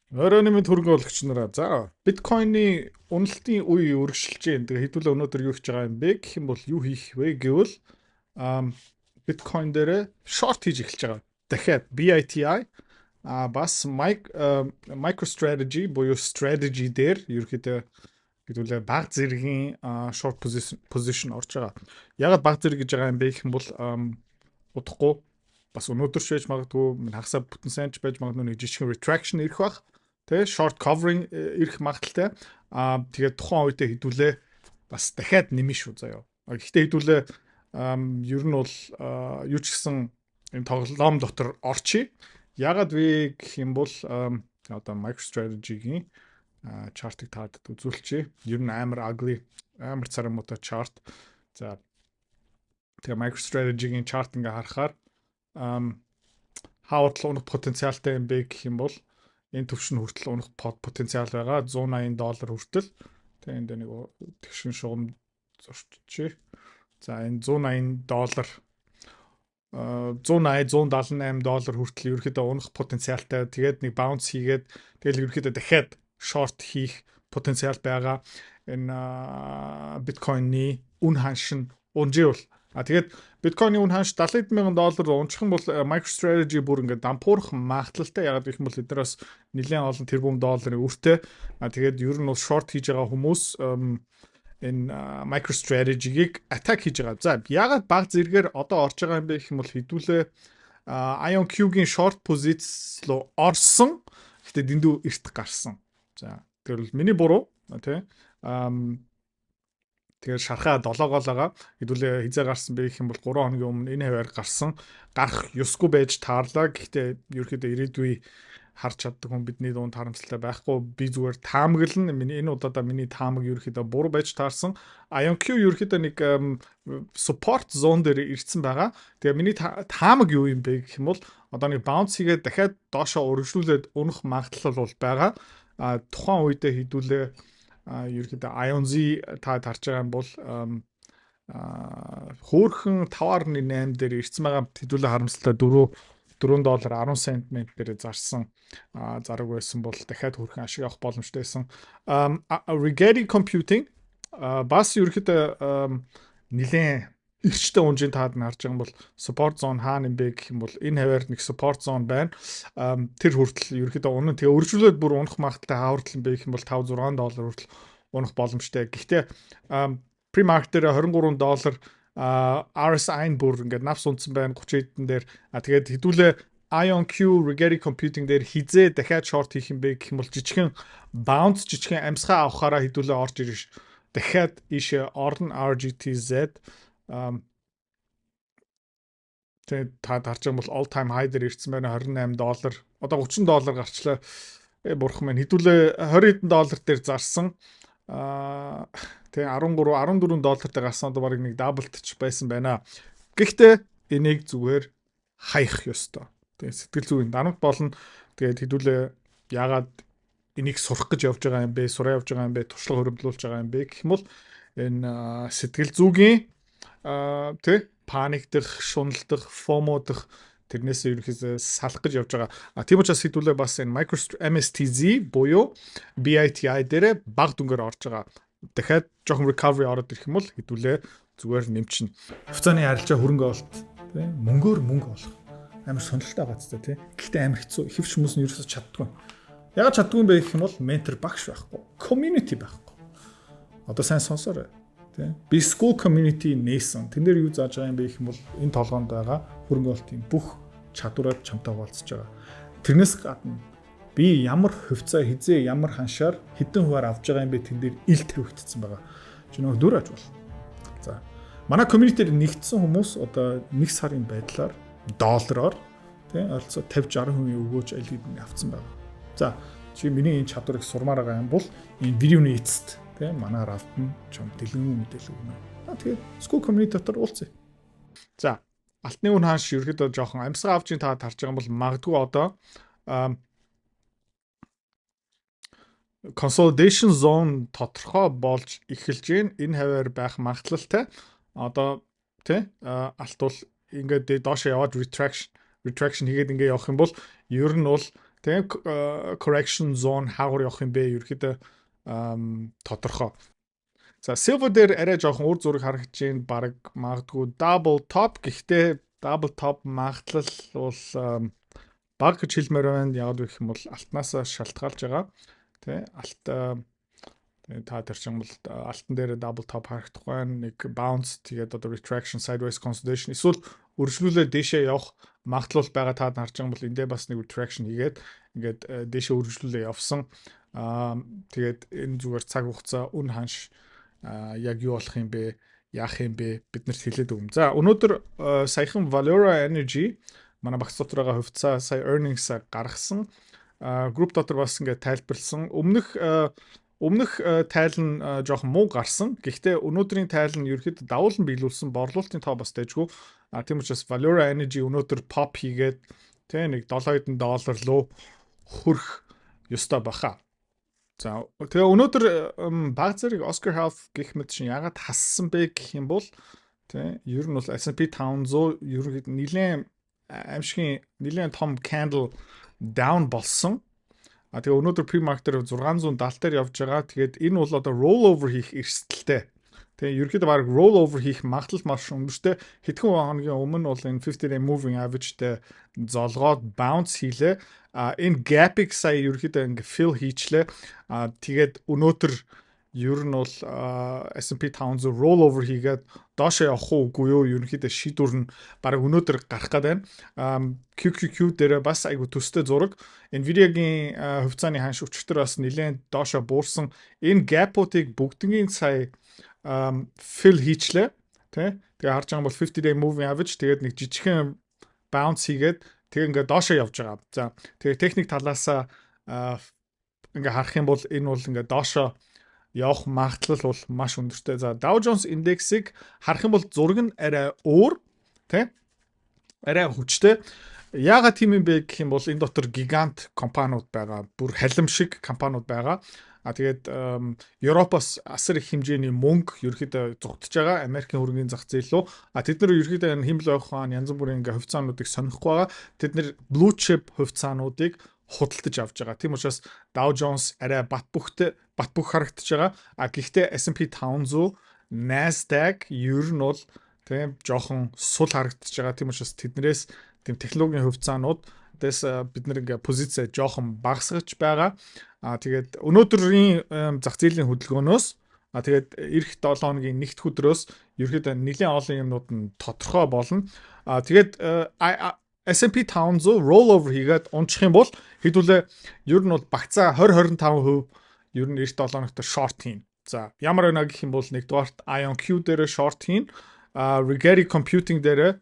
Оройн мэд хөрөнгө оруулагч нараа. За, биткойны үнэлтийн үе үргэлжилж байна. Тэгээ хэдүүлээ өнөөдөр юу хийж байгаа юм бэ гэх юм бол юу хийх вэ гэвэл биткойн дээр шорт хийж эхэлж байгаа. Дахиад BITI бас MicroStrategy буюу strategy дээр ерөөхдөө хэдүүлээ баг зэргийн short position орж байгаа. Ягаад баг зэрэг гэж байгаа юм бэ гэх юм бол удахгүй бас өнөөдөр ч байж магадгүй хагасаа бүтэн сайнч байж магадгүй нэг жижигхэн retraction ирэх бах. Тэ short covering ирэх магадaltaй. Тэгээд тухайн үедээ хэдүүлээ бас дахиад нэмэн шүү заяа. Гэхдээ хэдүүлээ ер нь бол юу ч гэсэн энэ тоглоом дотор орчий. Ягаад вэ гэх юм бол одоо MicroStrategy-гийн чартыг таад үзүүлчихье. Ер нь амар ugly, амар царамуутай чарт. За тэгээ MicroStrategy-гийн чарт ингээ харахаар хавтал унах потенциалтай юм бэ гэх юм бол энэ төвшин хүртэл унах потенциал байгаа $180 хүртэл. Тэгээ энд нэг тэгшин шугам зурчиж. За энэ $180 $178 хүртэл ерөөхдөө унах потенциалтай. Тэгээд нэг bounce хийгээд тэгэл ерөөхдөө дахиад short хийх потенциал байгаа. Энэ биткойны үн ханшин унжиул. Тэгээд биткойны үн ханш $70,000 унчих юм бол MicroStrategy бүр ингээд дампуурах магадлалтай. Ягаад гэх юм бол эднээс нэлээд олон тэрбум долларын өртөө. Тэгээд ер нь бол short хийж байгаа хүмүүс энэ MicroStrategy-ийг attack хийж байгаа. За ягаад баг зэрэгээр одоо орж байгаа юм бэ гэх юм бол хэдүүлээ IonQ-гийн short position руу орсон. Гэтэ дэндүү эрт гарсан. За тэр бол миний буруу тий. Тэгээд шархаа 7 гол байгаа. Хэдүүлээ хизээ гарсан бэ гэх юм бол 3 хоногийн өмнө энэ хаваар гарсан. Гарах ёсгүй байж таарлаа. Гэхдээ ерөөхдөө ирээдүй харж чаддаг хүн бидний дунд харамсалтай байхгүй. Би зүгээр таамаглан энэ удаадаа миний таамаг ерөөхдөө буруу байж таарсан. IonQ ерөөхдөө нэг support zone дээр ирсэн байгаа. Тэгээ миний таамаг юу юм бэ гэх юм бол одоо нэг bounce хийгээд дахиад доошоо үргэлжлүүлээд унах магадлал бол байгаа. Тухайн үедээ хэдүүлээ ерөөхдөө IONZ та тарж байгаа юм бол хөөхөн 5.8 дээр ирсэн байгаа хэдүүлээ харамсалтай $4 10 цент дээр зарсан зараг байсан бол дахиад хөрхэн ашиг авах боломжтой байсан. Rigetti Computing бас ерөөхдөө нэлээд эрчтэй унжийн таад нь харж байгаа юм бол support zone хаана юм бэ гэх юм бол энэ хаваар нэг support zone байна. Тэр хүртэл ерөөхдөө унаа тэгээ өргөжлөөд бүр унах магадaltaй хаа хүртэл юм бэ гэх юм бол $5-6 хүртэл унах боломжтой. Гэхдээ pre-market дээр $23 RSI-н бүр ингээд навс унтсан байна 30 хэдэн дээр. Тэгээд хэдүүлээ IonQ Rigetti Computing дээр хизээ дахиад short хийх юм бэ гэх юм бол жижигхэн bounce жижигхэн амсгаа авахаараа хэдүүлээ орж ирж дахиад ийшээ орно RGTZ тэгээд та харж байгаа бол all time high дээр ирсэн байна $28. Одоо $30 гарчлаа. Бурхан маань хэдүүлээ $20 дээр зарсан. Тэгээ $14 гарсан одоо барыг нэг double touch байсан байна. Гэхдээ энийг зүгээр хаях ёстой. Тэгээ сэтгэл зүйн дарамт болно. Тэгээд хэдүүлээ яагаад энийг сурах гэж явж байгаа юм бэ? Сураа явж байгаа юм бэ? Туршлага хөрвүүлж байгаа юм бэ гэх юм бол энэ сэтгэл зүйн паниктах, шуналдах, фомодах тэрнээс ерөнхийдөө салах гэж явж байгаа. Тийм учраас хэдүүлээ бас энэ MSTZ буюу BITI дээр баг дүнгээр орж байгаа. Дахиад жоохон recovery ороод ирэх юм бол хэдүүлээ зүгээр нэмчин. Хуцааны арилжаа хөрөнгө олт тийм мөнгөөр мөнгө олох. Амар сонирхолтой байгаа ч тийм. Гэхдээ амар хэцүү. Хэвч хүмүүс нь ерөөсөж чаддгүй. Ягаад чаддгүй юм бэ гэх юм бол ментор багш байхгүй. Community байхгүй. Одоо сайн сонсоорой. Би school community нээсэн. Тэн дээр юу зааж байгаа юм бэ гэх юм бол энэ толгоонд байгаа хөрөнгө олтын бүх чадвараад чамтай хуваалцаж байгаа. Тэрнээс гадна би ямар хувьцаа хизээ ямар ханшаар хэдэн хуваар авж байгаа юм бэ тэн дээр ил тавигдсан байгаа. Чи нөгөө дүр аж бол. За. Манай community-д нэгдсэн хүмүүс одоо 1 сарын байдлаар доллараар ойролцоо 50-60% өгөөж аль хэдийн авцсан байгаа. За, чи миний энэ чадварыг сурмаар байгаа юм бол энэ видеоны эцэст манаар автна чам дэлгэн мэдээлэл өгнө. Тэгээд school community дотор уулзъя. За, алтны үн хааш ерөөдөө жоохон амьсгаа авчийн та тарж байгаа юм бол магадгүй одоо consolidation zone тодорхой болж эхэлж гин энэ хаваар байх магадлалтай. Одоо алт бол ингээд доош яваад retraction хийгээд ингээд явах юм бол ер нь бол Тэгээ correction zone хаагур явах юм бэ? Ерөөхдөө тодорхой. За silver дээр арай жоохон үр зураг харагдаж байна. Бараг магадгүй double top. Гэхдээ double top магадлал бол баг гэж хэлмээр байна. Яг гэх юм бол алтнаас шалтгаалж байгаа. Тэ алт та тэр чинь бол алтан дээр double top харагдах байна. Нэг bounce тэгээд одоо retraction sideways consolidation эсвэл үргэлжлүүлээд дээшээ явах магадлал байгаа та харж байгаа бол эндээ бас нэг retraction хийгээд ингээд дээшээ үргэлжлүүлээ явсан. Тэгээд энэ зүгээр цаг хугацаа үн ханш яг юу болох юм бэ? Яах юм бэ? Биднэрт хэлээд өгнө. За өнөөдөр саяхан Valora Energy манай багц дотор байгаа хувьцаа сая earnings гаргасан. Group дотор бас ингээд тайлбарлсан. Өмнөх тайл нь жоохон муу гарсан. Гэхдээ өнөөдрийн тайл нь ерөөхдөө давуу нь биелүүлсэн. Борлуулалтын тоо бас дэжгүй. Тийм учраас Valora Energy өнөөдөр pop хийгээд тэ нэг $7 руу хөрөх ёстой баха. За тэгээ өнөөдөр баг зэрэг Oscar Health гэх мэт чинь ягаад хассан бэ гэх юм бол тий ер нь бол S&P 500 ерөнхийдөө нэлээд аимшигын нэлээд том candle down болсон. Тэгээ өнөөдөр pre-market дээр 670 дээр явж байгаа. Тэгээд энэ бол одоо rollover хийх эрсдэлтэй. Тэгээ ерөнхийдөө баг rollover хийх магадлал маш өндөртэй. Хэдхэн хоногийн өмнө бол энэ 50-day moving average-тэй золгоод bounce хийлээ. Энэ gap-ыг сая ерөнхийдөө ингээ fill хийчлээ. Тэгээд өнөөдөр ер нь бол S&P 500 rollover хийгээд доошоо явах уугүй юу? Ерөнхийдөө шийдвэр нь баг өнөөдөр гарах гээд байна. QQQ дээр бас айгу төстэй зураг. Nvidia-гийн хувьцааны ханш өчтөр бас нэлээд доошоо буурсан. Энэ gap-уудыг бүгднийг сая fill хийчлээ. Тэ? Тэгээ харж байгаа бол 50-day moving average тэгээд нэг жижигхэн bounce хийгээд тэгээ ингээд доошоо явж байгаа. За тэгээ техник талаас ингээд харах юм бол энэ бол ингээд доошоо явах магадлал бол маш өндөртэй. За Dow Jones индексийг харах юм бол зураг нь арай өөр, тэ? Арай хүчтэй. Яагаад тийм юм бэ гэх юм бол энэ дотор гигант компаниуд байгаа. Бүр халим шиг компаниуд байгаа. Тэгээд Европоос асар их хэмжээний мөнгө ерөөхдөө зугтж байгаа Америкийн хөрөнгөний зах зээл рүү. Тэд нар ерөөхдөө энэ хэмбэл байх хаан янз бүрийн ингээ хувьцаануудыг сонихгүй байгаа. Тэд нар blue chip хувьцаануудыг худалдаж авч байгаа. Тийм учраас Dow Jones арай бат бүх харагдаж байгаа. Гэхдээ S&P 500, Nasdaq ер нь бол тийм жоохон сул харагдаж байгаа. Тийм учраас тэднэрээс тийм технологийн хувьцаанууд дэс бид нэг позиц жоохон багасгаж байгаа. Тэгээд өнөөдрийн зах зээлийн хөдөлгөөнөөс тэгээд эх 7 хоногийн нэгд өдрөөс ерөөхдөө нэлээд олон юмнууд нь тодорхой болно. Тэгээд S&P 500 rollover хийгээд унчих юм бол хэдүүлээ ер нь бол багцаа 20-25% ер нь эх 7 хоногт short хийн. За ямар байна гэх юм бол нэгдүгээрт IonQ дээр short хийн, Rigetti Computing дээр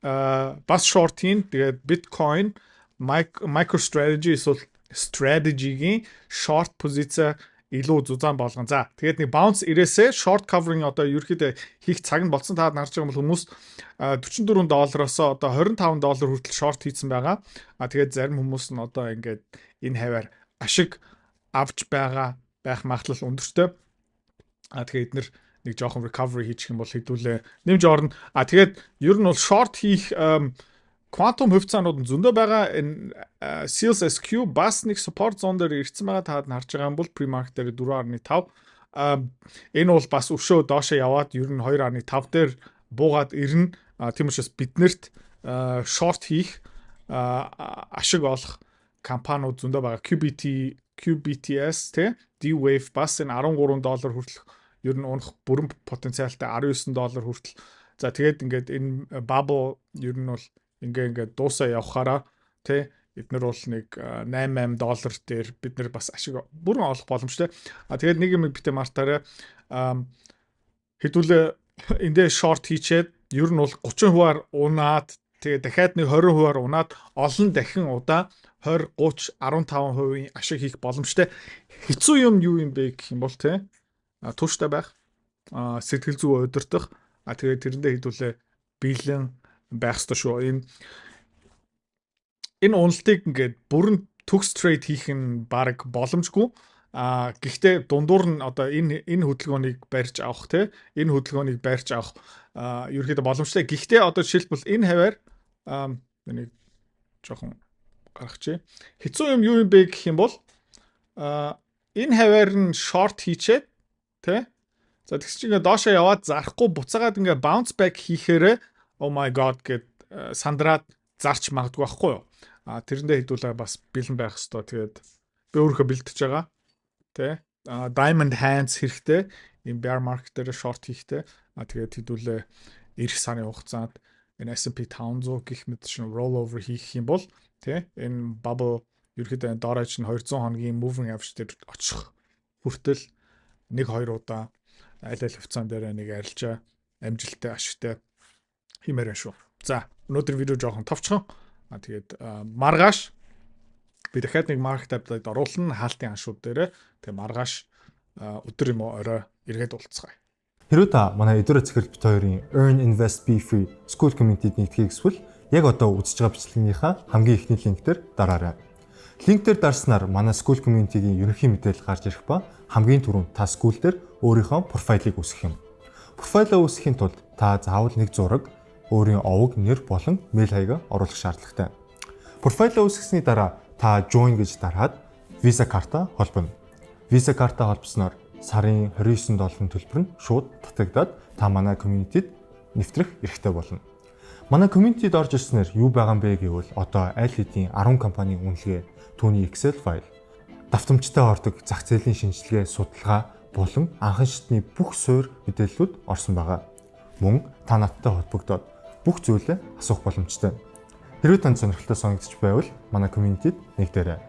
бас short хийн. Тэгээд Bitcoin, MicroStrategy эсвэл strategy-гийн short позиц илүү зузаан болгон. За тэгээд нэг bounce ирээсээ short covering одоо ерөөхдөө хийх цаг нь болсон. Та харж байгаа бол хүмүүс $44-оос одоо $25 хүртэл short хийсэн байгаа. Тэгээд зарим хүмүүс нь одоо ингээд энэ хаваар ашиг авч байгаа байх магадлал өндөртэй. Тэгээд эдгээр нэг жоохон recovery хийчих юм бол хэдүүлээ нэмж орно. Тэгээд ер нь бол short хийх quantum хувьцаанууд нь зөндөө байгаа. Энэ Seals SQ бас нэг support zone дээр ирсэн байгаа. Таад харж байгаа юм бол pre-market дээр 4.5. Энэ бол бас өшөө доошоо яваад ер нь 2.5 дээр буугаад ирнэ. Тийм учраас биднэрт short хийх ашиг олох компаниуд зөндөө байгаа. QBTS тэ D-Wave бас энэ $13 хүртэл ер нь унах бүрэн потенциалтай $19 хүртэл. За тэгээд ингээд энэ bubble ер нь бол ингээд дуусаа явахаараа тий эднэр бол нэг $8 дээр бид нар бас ашиг бүрэн олох боломжтой. Тэгээд нэг юм битээ мартаарай. Хэдүүлээ эндээ short хийчээд ер нь бол 30%-аар унаад тэгээд дахиад нэг 20%-аар унаад олон дахин удаа 20, 30, 15%-ийн ашиг хийх боломжтой. Хэцүү юм юу юм бэ гэх юм бол тий тууштай байх, сэтгэл зүй удирдах, тэгээд тэрэндээ хэдүүлээ бэлэн байх ёстой шүү. Энэ уналтыг ингээд бүрэн төгс трейд хийх нь баг боломжгүй. Гэхдээ дундуур нь одоо энэ хөдөлгөөнийг барьж авах те энэ хөдөлгөөнийг барьж авах ерөөхдөө боломжтой. Гэхдээ одоо жишээлбэл энэ хаваар нэг жоохон гаргачих. Хэцүү юм юу юм бэ гэх юм бол энэ хаваар нь short хийчээд тэ. За тэгс чи ингээ доошоо яваад зарахгүй буцаагаад ингээ bounce back хийхээрээ oh my god гэд сандраад зарч магадгүй байхгүй юу? Тэрэндээ хэдүүлээ бас бэлэн байх хэвээр. Тэгээд би өөрөө бэлдэж байгаа. Тэ. Diamond hands хэрэгтэй. Энэ bear market дээр short хийхдээ. Тэгээд хэдүүлээ эх сарын хугацаанд энэ S&P 500 гэх мэт шин rollover хийх юм бол тэ энэ bubble ерөөхдөө доорож нь 200 хоногийн moving average дээр очих хүртэл 1-2 удаа аль хугацаанд дээр нэг арилжаа амжилттай ашигтай хиймээр шүү. За өнөөдөр видео жоохон товчхон. Тэгээд маргааш би дахиад нэг market update оруулна хаалтын аншууд дээр. Тэгээ маргааш өдөр юм уу орой эргээд уулзцгаая. Хэрвээ та манай Эдүрэ Цэхэр бит хоёрын Earn Invest Be Free School Community-д нэгдэхийг хүсвэл яг одоо үзэж байгаа бичлэгийнхаа хамгийн эхний линк дээр дараарай. Линк дээр дарснаар манай School Community-гийн ерөнхий мэдээлэл гарч ирэх ба хамгийн түрүүнд та school дээр өөрийнхөө профайлыг үүсгэх юм. Профайлаа үүсгэхийн тулд та заавал нэг зураг, өөрийн овог, нэр болон мэйл хаягаа оруулах шаардлагатай. Профайлаа үүсгэсний дараа та join гэж дараад Visa карта холбоно. Visa карта холбосноор сарын $29 төлбөр нь шууд татагдаад та манай community-д нэвтрэх эрхтэй болно. Манай community-д орж ирснээр юу байгаа юм бэ гэвэл одоо аль хэдийн 10 компанийн үнэлгээ, түүний Excel файл, давтамжтай ордог зах зээлийн шинжилгээ, судалгаа болон анхан шатны бүх суурь мэдээллүүд орсон байгаа. Мөн та надтай холбогдоод бүх зүйлээ асуух боломжтой. Хэрвээ танд сонирхолтой санагдчих байвал манай community-д нэгдээрэй.